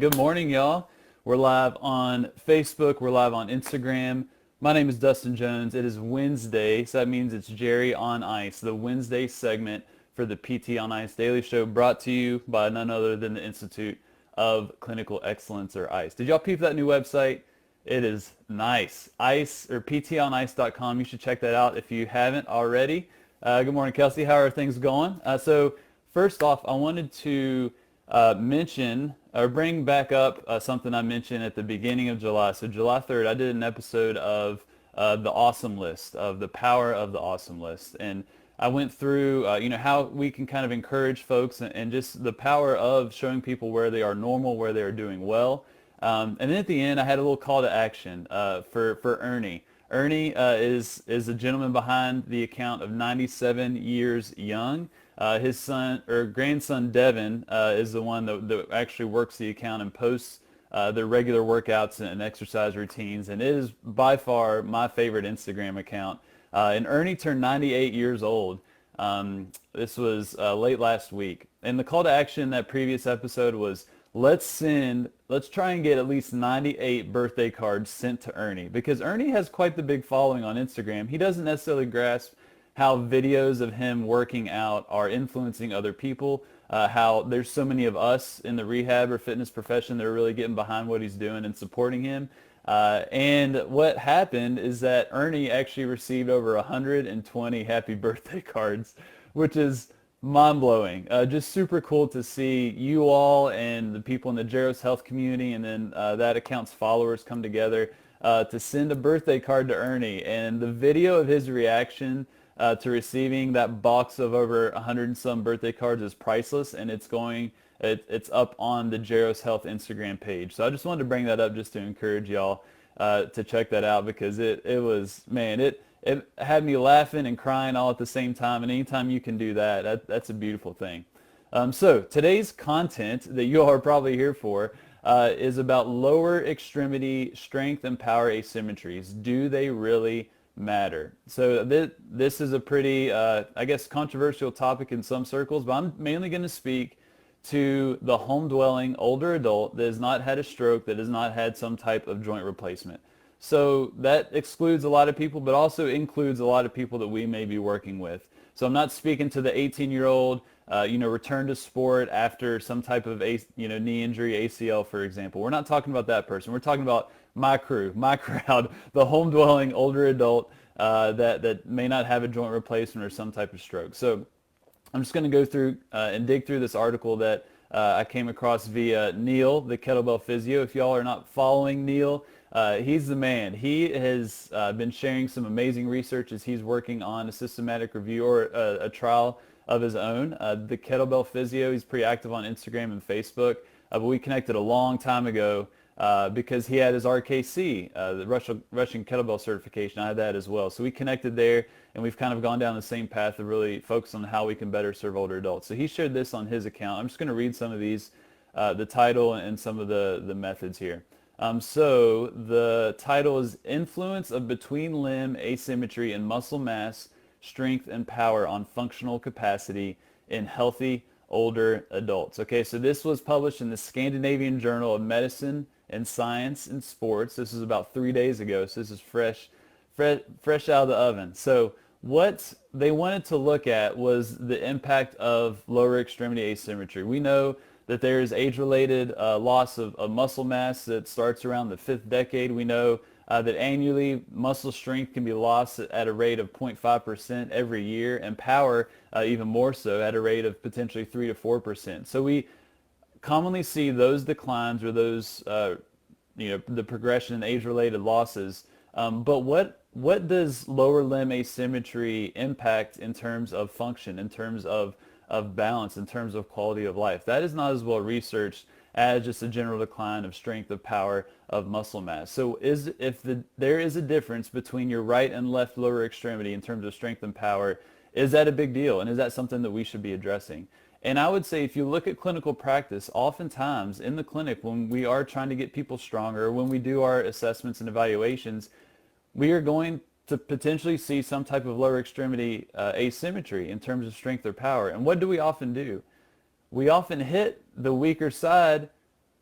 Good morning, y'all. We're live on Facebook. We're live on Instagram. My name is Dustin Jones. It is Wednesday, so that means it's Jerry on Ice, the Wednesday segment for the PT on Ice Daily Show, brought to you by none other than the Institute of Clinical Excellence, or ICE. Did y'all peep that new website? It is nice. ICE, or ptonice.com. You should check that out if you haven't already. Good morning, Kelsey. How are things going? So first off, I wanted to mention or bring back up something I mentioned at the beginning of July. So July 3rd, I did an episode of the Awesome List, of the power of the Awesome List. And I went through, how we can kind of encourage folks and just the power of showing people where they are normal, where they are doing well. And then at the end, I had a little call to action for Ernie. Ernie is a gentleman behind the account of 97 years young. His son or grandson Devin is the one that actually works the account and posts their regular workouts and exercise routines, and it is by far my favorite Instagram account. And Ernie turned 98 years old. This was late last week, and the call to action in that previous episode was let's try and get at least 98 birthday cards sent to Ernie, because Ernie has quite the big following on Instagram. He doesn't necessarily grasp how videos of him working out are influencing other people, how there's so many of us in the rehab or fitness profession that are really getting behind what he's doing and supporting him. And what happened is that Ernie actually received over 120 happy birthday cards, which is mind-blowing. Just super cool to see you all and the people in the Jaros Health community and then that account's followers come together to send a birthday card to Ernie. And the video of his reaction to receiving that box of over 100 and some birthday cards is priceless, and it's up on the Jaros Health Instagram page. So I just wanted to bring that up just to encourage y'all to check that out, because it was, man, it had me laughing and crying all at the same time, and anytime you can do that, that's a beautiful thing. So today's content that you all are probably here for is about lower extremity strength and power asymmetries. Do they really matter? So this is a pretty, I guess, controversial topic in some circles, but I'm mainly going to speak to the home-dwelling older adult that has not had a stroke, that has not had some type of joint replacement. So that excludes a lot of people, but also includes a lot of people that we may be working with. So I'm not speaking to the 18-year-old, return to sport after some type of knee injury, ACL, for example. We're not talking about that person. We're talking about my crew, my crowd, the home-dwelling older adult that may not have a joint replacement or some type of stroke. So I'm just going to go through and dig through this article that I came across via Neil, the kettlebell physio. If y'all are not following Neil, he's the man. He has been sharing some amazing research as he's working on a systematic review or a trial of his own. The kettlebell physio, he's pretty active on Instagram and Facebook, but we connected a long time ago because he had his RKC, the Russian kettlebell certification. I had that as well. So we connected there, and we've kind of gone down the same path of really focus on how we can better serve older adults. So he shared this on his account. I'm just going to read some of these, the title and some of the methods here. So the title is Influence of Between Limb Asymmetry and Muscle Mass, Strength, and Power on Functional Capacity in Healthy Older Adults. Okay, so this was published in the Scandinavian Journal of Medicine and Science and Sports. This is about 3 days ago, so this is fresh out of the oven. So what they wanted to look at was the impact of lower extremity asymmetry. We know that there is age-related loss of muscle mass that starts around the 5th decade. We know that annually muscle strength can be lost at a rate of 0.5% every year, and power even more so at a rate of potentially 3 to 4%. So we commonly see those declines or those, the progression in age-related losses. But what does lower limb asymmetry impact in terms of function, in terms of balance, in terms of quality of life? That is not as well researched as just a general decline of strength, of power, of muscle mass. So there is a difference between your right and left lower extremity in terms of strength and power, is that a big deal? And is that something that we should be addressing? And I would say if you look at clinical practice, oftentimes in the clinic when we are trying to get people stronger, when we do our assessments and evaluations, we are going to potentially see some type of lower extremity asymmetry in terms of strength or power. And what do we often do? We often hit the weaker side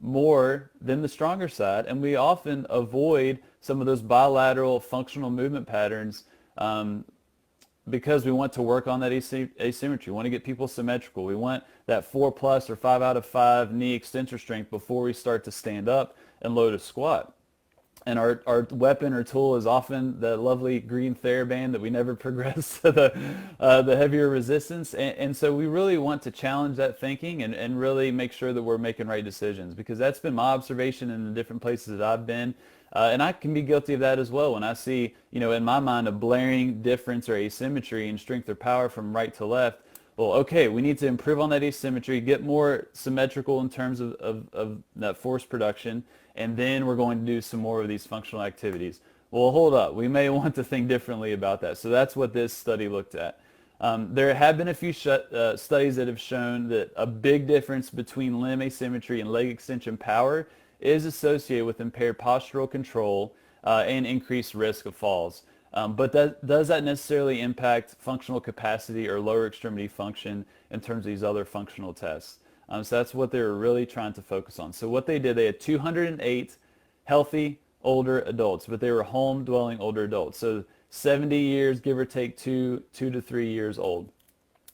more than the stronger side, and we often avoid some of those bilateral functional movement patterns because we want to work on that asymmetry. We want to get people symmetrical. We want that 4 plus or 5 out of 5 knee extensor strength before we start to stand up and load a squat. And our weapon or tool is often the lovely green TheraBand that we never progress to the heavier resistance. And so we really want to challenge that thinking and really make sure that we're making right decisions, because that's been my observation in the different places that I've been. And I can be guilty of that as well when I see, in my mind, a blaring difference or asymmetry in strength or power from right to left. Well, okay, we need to improve on that asymmetry, get more symmetrical in terms of that force production, and then we're going to do some more of these functional activities. Well, hold up. We may want to think differently about that. So that's what this study looked at. There have been a few studies that have shown that a big difference between limb asymmetry and leg extension power is associated with impaired postural control and increased risk of falls. But does that necessarily impact functional capacity or lower extremity function in terms of these other functional tests? So that's what they were really trying to focus on. So what they did, they had 208 healthy older adults, but they were home-dwelling older adults. So 70 years, give or take 2 to 3 years old.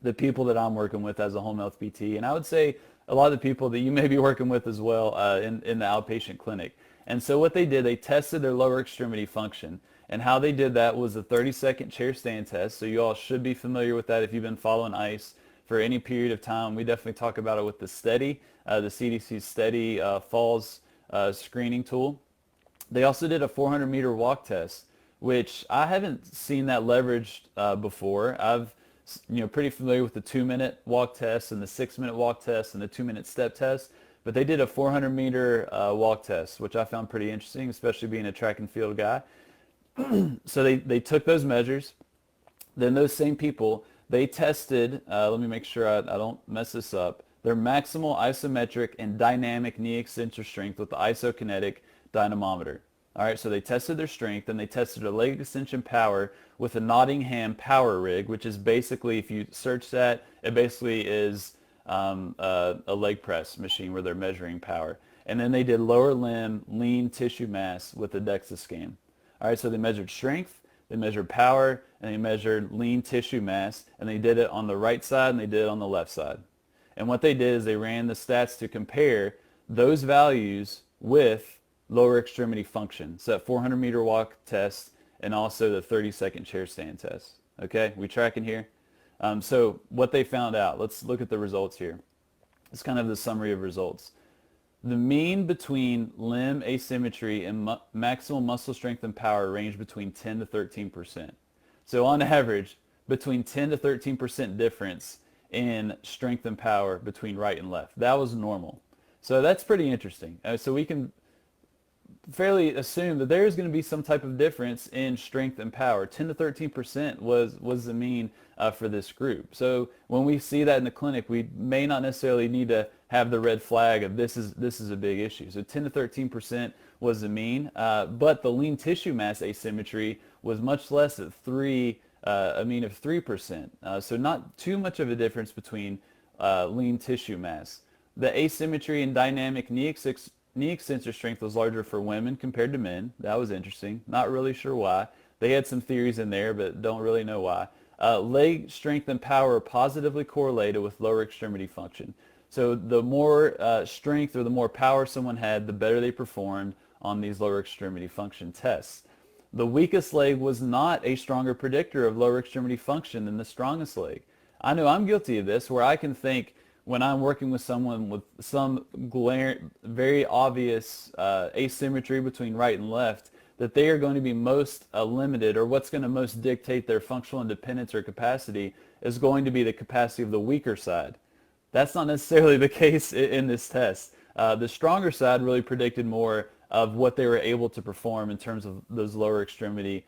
The people that I'm working with as a home health PT, and I would say a lot of the people that you may be working with as well in the outpatient clinic. And so what they did, they tested their lower extremity function. And how they did that was a 30-second chair stand test. So you all should be familiar with that if you've been following ICE for any period of time. We definitely talk about it with the STEADY, the CDC STEADY falls screening tool. They also did a 400-meter walk test, which I haven't seen that leveraged before. I've pretty familiar with the 2-minute walk test and the 6-minute walk test and the 2-minute step test, but they did a 400-meter walk test, which I found pretty interesting, especially being a track and field guy. So they took those measures. Then those same people, they tested, let me make sure I don't mess this up, their maximal isometric and dynamic knee extensor strength with the isokinetic dynamometer. All right, so they tested their strength, and they tested their leg extension power with a Nottingham power rig, which is basically, if you search that, it basically is a leg press machine where they're measuring power. And then they did lower limb lean tissue mass with a DEXA scan. All right, so they measured strength, they measured power, and they measured lean tissue mass, and they did it on the right side and they did it on the left side. And what they did is they ran the stats to compare those values with lower extremity function. So that 400-meter walk test and also the 30-second chair stand test. Okay, we tracking here? So what they found out, let's look at the results here. It's kind of the summary of results. The mean between limb asymmetry and maximal muscle strength and power ranged between 10 to 13%. So on average, between 10 to 13% difference in strength and power between right and left. That was normal. So that's pretty interesting. So we can fairly assume that there's going to be some type of difference in strength and power. 10 to 13% was the mean for this group. So when we see that in the clinic, we may not necessarily need to have the red flag of this is a big issue. So 10 to 13% was the mean, but the lean tissue mass asymmetry was much less at a mean of 3%. So not too much of a difference between lean tissue mass. The asymmetry in dynamic knee extensor strength was larger for women compared to men. That was interesting. Not really sure why. They had some theories in there, but don't really know why. Leg strength and power positively correlated with lower extremity function. So the more strength or the more power someone had, the better they performed on these lower extremity function tests. The weakest leg was not a stronger predictor of lower extremity function than the strongest leg. I know I'm guilty of this, where I can think when I'm working with someone with some very obvious asymmetry between right and left, that they are going to be most limited, or what's going to most dictate their functional independence or capacity is going to be the capacity of the weaker side. That's not necessarily the case in this test. The stronger side really predicted more of what they were able to perform in terms of those lower extremity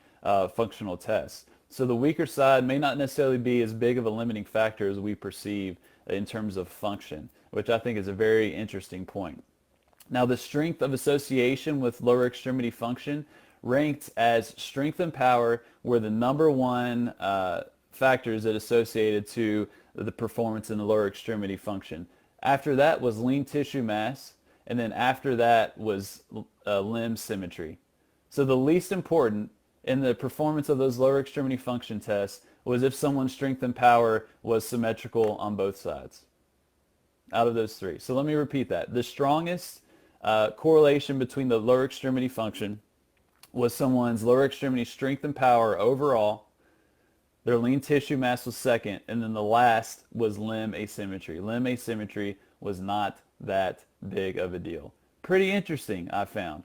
functional tests. So the weaker side may not necessarily be as big of a limiting factor as we perceive in terms of function, which I think is a very interesting point. Now, the strength of association with lower extremity function ranked as strength and power were the number one factors that associated to the performance in the lower extremity function. After that was lean tissue mass, and then after that was limb symmetry. So the least important in the performance of those lower extremity function tests was if someone's strength and power was symmetrical on both sides out of those three. So let me repeat that. The strongest correlation between the lower extremity function was someone's lower extremity strength and power overall. Their lean tissue mass was second, and then the last was limb asymmetry. Limb asymmetry was not that big of a deal. Pretty interesting, I found.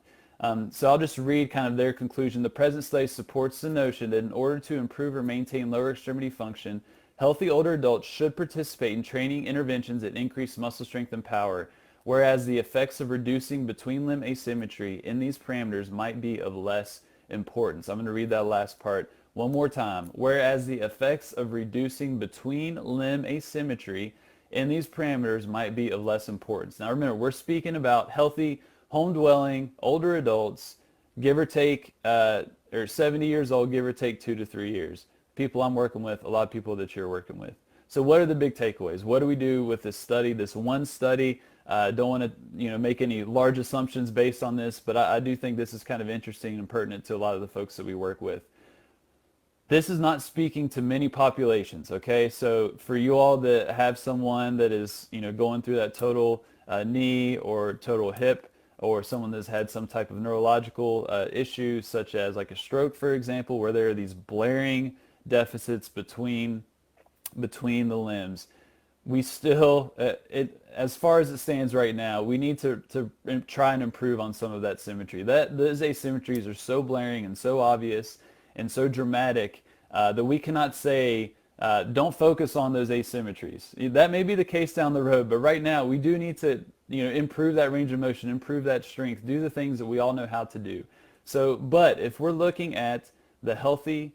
So I'll just read kind of their conclusion. The present study supports the notion that in order to improve or maintain lower extremity function, healthy older adults should participate in training interventions that increase muscle strength and power, whereas the effects of reducing between limb asymmetry in these parameters might be of less importance. I'm going to read that last part one more time. Whereas the effects of reducing between limb asymmetry in these parameters might be of less importance. Now remember, we're speaking about healthy, home-dwelling, older adults, give or take, or 70 years old, give or take 2 to 3 years. People I'm working with, a lot of people that you're working with. So what are the big takeaways? What do we do with this study, this one study? Don't want to make any large assumptions based on this, but I do think this is kind of interesting and pertinent to a lot of the folks that we work with. This is not speaking to many populations, okay? So for you all that have someone that is, going through that total knee or total hip, or someone that's had some type of neurological issue, such as like a stroke, for example, where there are these blaring deficits between the limbs, we still, as far as it stands right now, we need to try and improve on some of that symmetry. Those asymmetries are so blaring and so obvious and so dramatic that we cannot say, don't focus on those asymmetries. That may be the case down the road, but right now we do need to improve that range of motion, improve that strength, do the things that we all know how to do. So, but if we're looking at the healthy,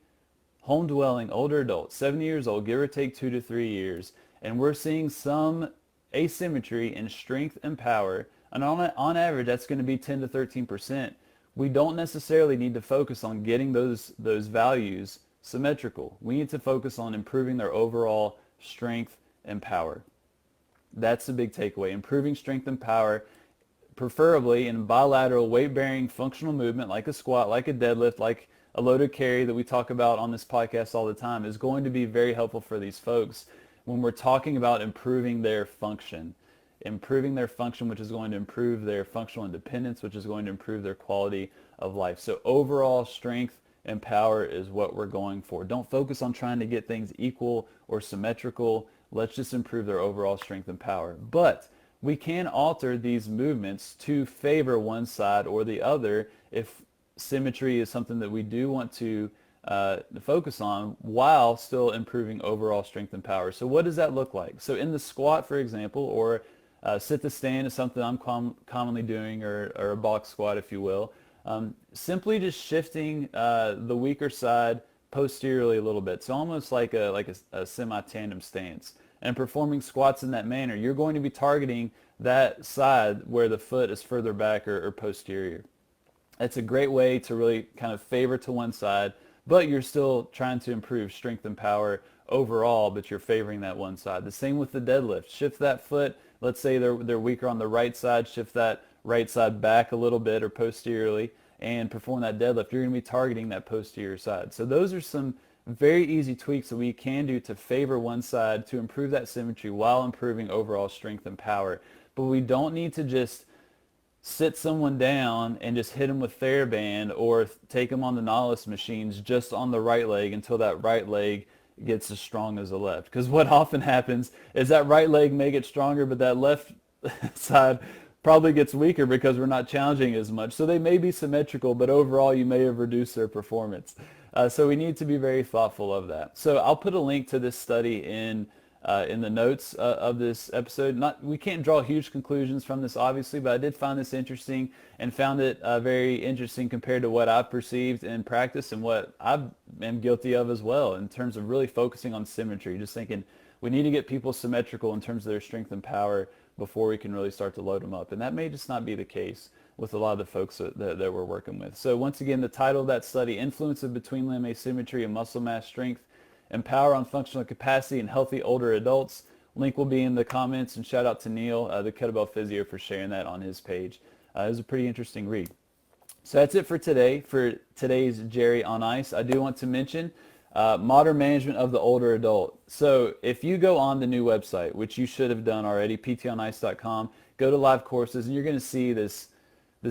home-dwelling, older adult, 70 years old, give or take 2 to 3 years, and we're seeing some asymmetry in strength and power, and on average, that's going to be 10 to 13%. We don't necessarily need to focus on getting those values symmetrical. We need to focus on improving their overall strength and power. That's the big takeaway. Improving strength and power, preferably in bilateral weight-bearing functional movement like a squat, like a deadlift, like a loaded carry that we talk about on this podcast all the time, is going to be very helpful for these folks when we're talking about improving their function. Improving their function, which is going to improve their functional independence, which is going to improve their quality of life. So overall strength and power is what we're going for. Don't focus on trying to get things equal or symmetrical. Let's just improve their overall strength and power. But we can alter these movements to favor one side or the other if symmetry is something that we do want to focus on while still improving overall strength and power. So what does that look like? So in the squat, for example, or sit to stand is something I'm commonly doing, or a box squat, if you will. Simply just shifting the weaker side posteriorly a little bit. So almost like a semi-tandem stance. And performing squats in that manner, you're going to be targeting that side where the foot is further back or posterior. It's a great way to really kind of favor to one side, but you're still trying to improve strength and power overall, but you're favoring that one side. The same with the deadlift. Shift that foot. Let's say they're weaker on the right side. Shift that right side back a little bit or posteriorly and perform that deadlift. You're going to be targeting that posterior side. So those are some very easy tweaks that we can do to favor one side to improve that symmetry while improving overall strength and power. But we don't need to just sit someone down and just hit them with TheraBand or take them on the Nautilus machines just on the right leg until that right leg gets as strong as the left. Because what often happens is that right leg may get stronger, but that left side probably gets weaker because we're not challenging as much. So they may be symmetrical, but overall you may have reduced their performance. So we need to be very thoughtful of that. So I'll put a link to this study in the notes of this episode. We can't draw huge conclusions from this, obviously, but I did find this interesting and found it very interesting compared to what I've perceived in practice and what I am guilty of as well in terms of really focusing on symmetry, just thinking we need to get people symmetrical in terms of their strength and power before we can really start to load them up. And that may just not be the case with a lot of the folks that we're working with. So once again, the title of that study, Influence of Between Limb Asymmetry and Muscle Mass Strength and Power on Functional Capacity in Healthy Older Adults, Link will be in the comments, and shout out to Neil, the kettlebell physio, for sharing that on his page. It was a pretty interesting read. So that's it for today, for today's Jerry on Ice. I do want to mention modern management of the older adult. So if you go on the new website, which you should have done already, ptonice.com, go to live courses, and you're going to see this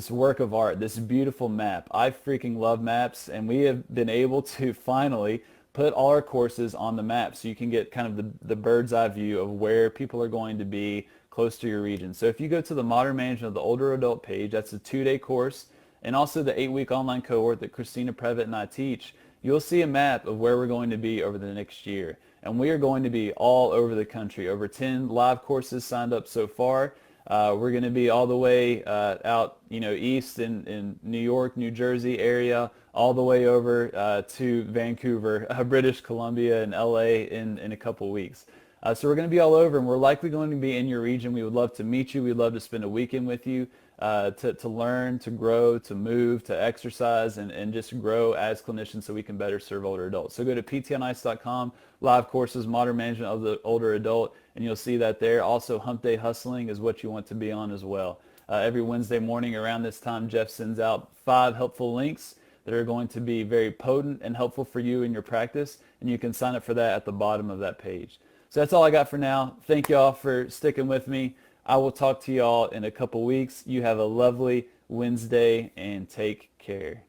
work of art, this beautiful map. I freaking love maps, and we have been able to finally put all our courses on the map so you can get kind of the bird's eye view of where people are going to be close to your region. So if you go to the Modern Management of the Older Adult page, that's a 2-day course, and also the 8-week online cohort that Christina Previtt and I teach, you'll see a map of where we're going to be over the next year. And we are going to be all over the country. Over 10 live courses signed up so far. We're going to be all the way out, east in New York, New Jersey area, all the way over to Vancouver, British Columbia, and LA in a couple weeks. So we're going to be all over, and we're likely going to be in your region. We would love to meet you. We'd love to spend a weekend with you to learn, to grow, to move, to exercise, and just grow as clinicians so we can better serve older adults. So go to ptonice.com, live courses, modern management of the older adult, and you'll see that there. Also, Hump Day Hustling is what you want to be on as well. Every Wednesday morning around this time, Jeff sends out 5 helpful links that are going to be very potent and helpful for you in your practice, and you can sign up for that at the bottom of that page. So that's all I got for now. Thank y'all for sticking with me. I will talk to y'all in a couple weeks. You have a lovely Wednesday, and take care.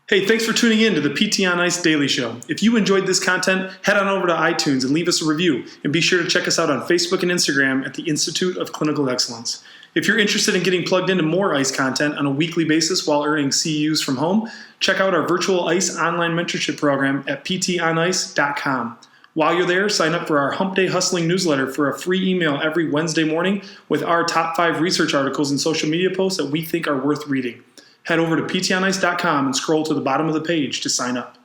Hey, thanks for tuning in to the PT on Ice Daily Show. If you enjoyed this content, head on over to iTunes and leave us a review. And be sure to check us out on Facebook and Instagram at the Institute of Clinical Excellence. If you're interested in getting plugged into more ICE content on a weekly basis while earning CEUs from home, check out our virtual ICE online mentorship program at ptonice.com. While you're there, sign up for our Hump Day Hustling newsletter for a free email every Wednesday morning with our top 5 research articles and social media posts that we think are worth reading. Head over to ptonice.com and scroll to the bottom of the page to sign up.